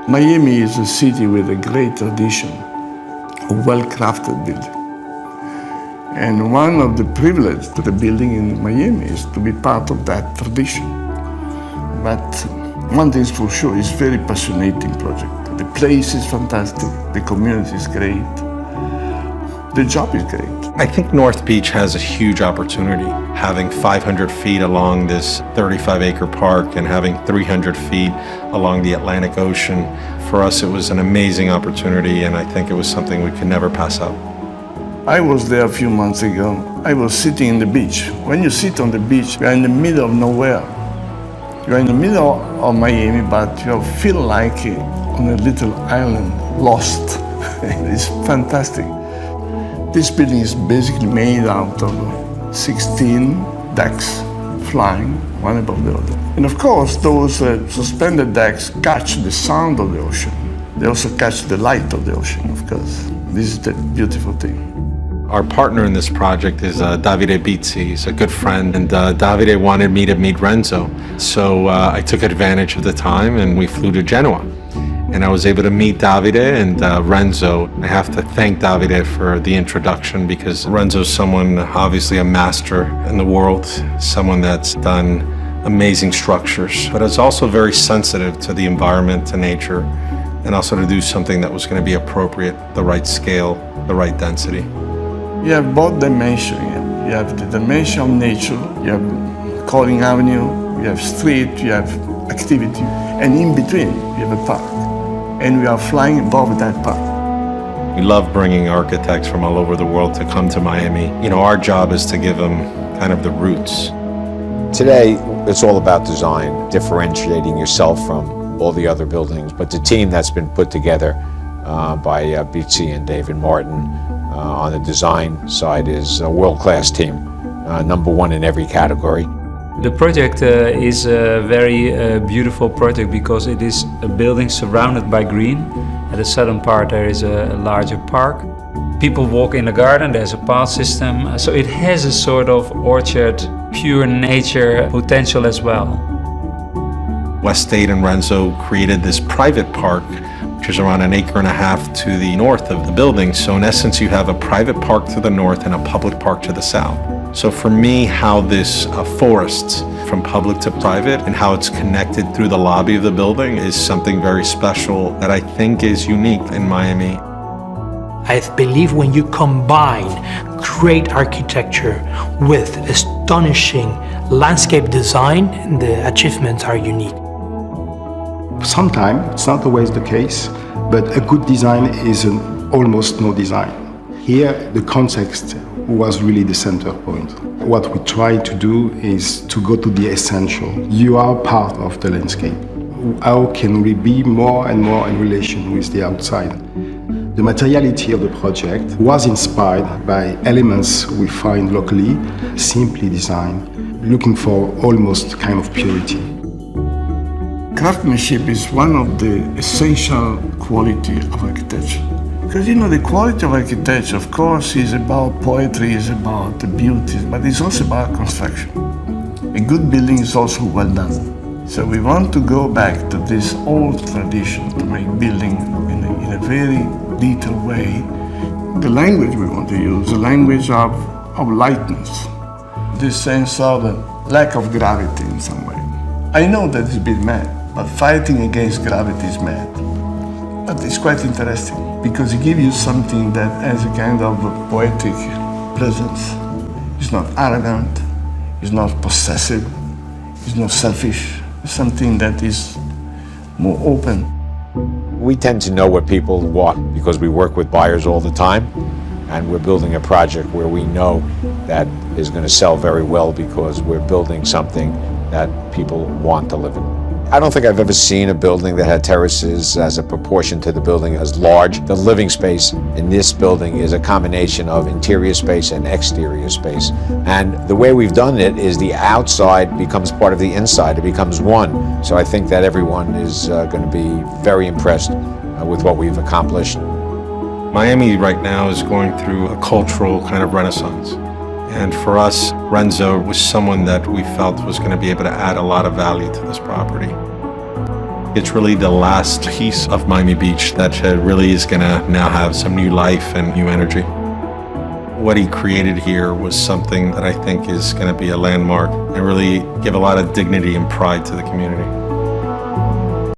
Miami is a city with a great tradition, a well-crafted building. And one of the privileges to the building in Miami is to be part of that tradition. But one thing is for sure, it's a very passionate project. The place is fantastic, the community is great, the job is great. I think North Beach has a huge opportunity. Having 500 feet along this 35-acre park and having 300 feet along the Atlantic Ocean, for us it was an amazing opportunity, and I think it was something we could never pass up. I was there a few months ago. I was sitting on the beach. When you sit on the beach, you're in the middle of nowhere. You're in the middle of Miami, but you feel like on a little island, lost. It's fantastic. This building is basically made out of 16 decks flying one above the other. And of course, those suspended decks catch the sound of the ocean. They also catch the light of the ocean, of course. This is the beautiful thing. Our partner in this project is Davide Bizzi. He's a good friend, and Davide wanted me to meet Renzo. So I took advantage of the time and we flew to Genoa. And I was able to meet Davide and Renzo. I have to thank Davide for the introduction because Renzo's someone, obviously a master in the world, someone that's done amazing structures, but is also very sensitive to the environment, to nature, and also to do something that was going to be appropriate, the right scale, the right density. You have both dimensions. You have the dimension of nature, you have Calling Avenue, you have street, you have activity, and in between you have a park. And we are flying above that park. We love bringing architects from all over the world to come to Miami. You know, our job is to give them kind of the roots. Today, it's all about design, differentiating yourself from all the other buildings. But the team that's been put together by Bizzi and David Martin on the design side is a world-class team, #1 in every category. The project is a very beautiful project because it is a building surrounded by green. At the southern part there is a larger park. People walk in the garden, there's a path system, so it has a sort of orchard, pure nature potential as well. West State and Renzo created this private park, which is around 1.5 acres to the north of the building. So in essence, you have a private park to the north and a public park to the south. So for me, how this forest from public to private and how it's connected through the lobby of the building is something very special that I think is unique in Miami. I believe when you combine great architecture with astonishing landscape design, the achievements are unique. Sometimes, it's not always the case, but a good design is almost no design. Here, the context was really the center point. What we try to do is to go to the essential. You are part of the landscape. How can we be more and more in relation with the outside? The materiality of the project was inspired by elements we find locally, simply designed, looking for almost kind of purity. Craftsmanship is one of the essential qualities of architecture. Because you know, the quality of architecture, of course, is about poetry, is about the beauty, but it's also about construction. A good building is also well done. So we want to go back to this old tradition to make building in a very detailed way. The language we want to use, the language of lightness, this sense of lack of gravity in some way. I know that it's a bit mad, but fighting against gravity is mad. But it's quite interesting because it gives you something that has a kind of a poetic presence. It's not arrogant, it's not possessive, it's not selfish. It's something that is more open. We tend to know what people want because we work with buyers all the time, and we're building a project where we know that is going to sell very well because we're building something that people want to live in. I don't think I've ever seen a building that had terraces as a proportion to the building as large. The living space in this building is a combination of interior space and exterior space. And the way we've done it is the outside becomes part of the inside. It becomes one. So I think that everyone is going to be very impressed with what we've accomplished. Miami right now is going through a cultural kind of renaissance. And for us, Renzo was someone that we felt was going to be able to add a lot of value to this property. It's really the last piece of Miami Beach that really is gonna now have some new life and new energy. What he created here was something that I think is gonna be a landmark and really give a lot of dignity and pride to the community.